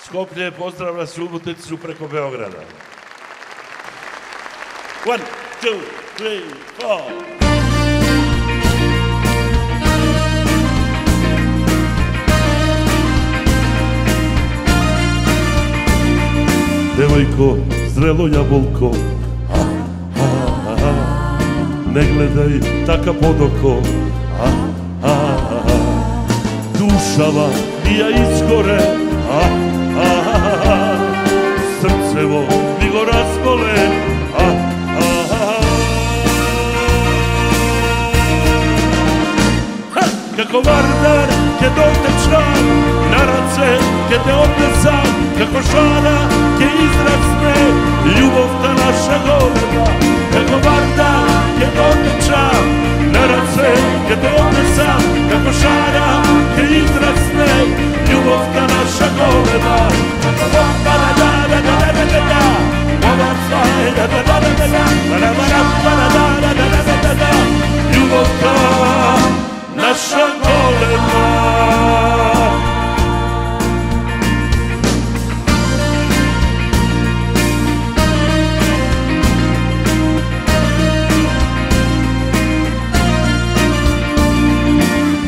Skoplje pozdravlja Suboticu preko Beograda. 1, 2, 3, 4. Devojko, zrelo jabolko, ne gledaj taka podoko, dušava i ja izgore, srcevo mi go razbole, kako vardar ke dotečam, na rance ke te odnesam, kako šara ke izrasne, ljubov ta naša golema. Kako vardar ke dotečam, na rance ke te odnesam, kako šara ke izrasne, ljubov ta naša golema. Ljubov ta naša golema.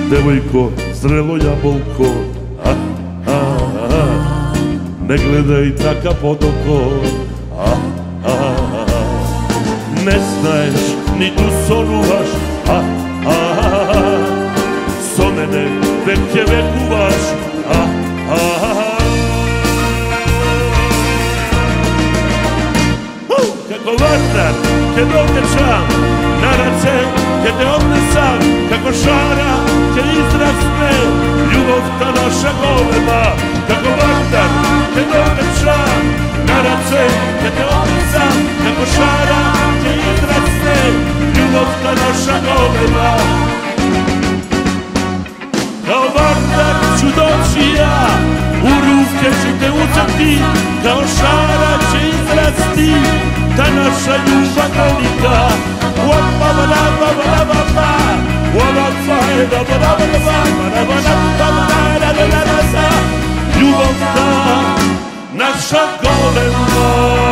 Devojko, zrelo jabolko, ne gledaj taka podoko, ne znaješ, ni tu sonuvaš, so mene vek je vekuvaš, kako vardar ke dotečam, na rance ke te odnesam, kako šara ke izrasne, ljubov ta naša golema. Kako vardar ke dotečam, na rance ke te odnesam, kako šara ke izrasne, ljubov ta naša golema. Kao vardar ću doći ja, u ruke ću te uzeti, kao šara će izrasti ta naša ljubav velika. Ljubov ta naša golema.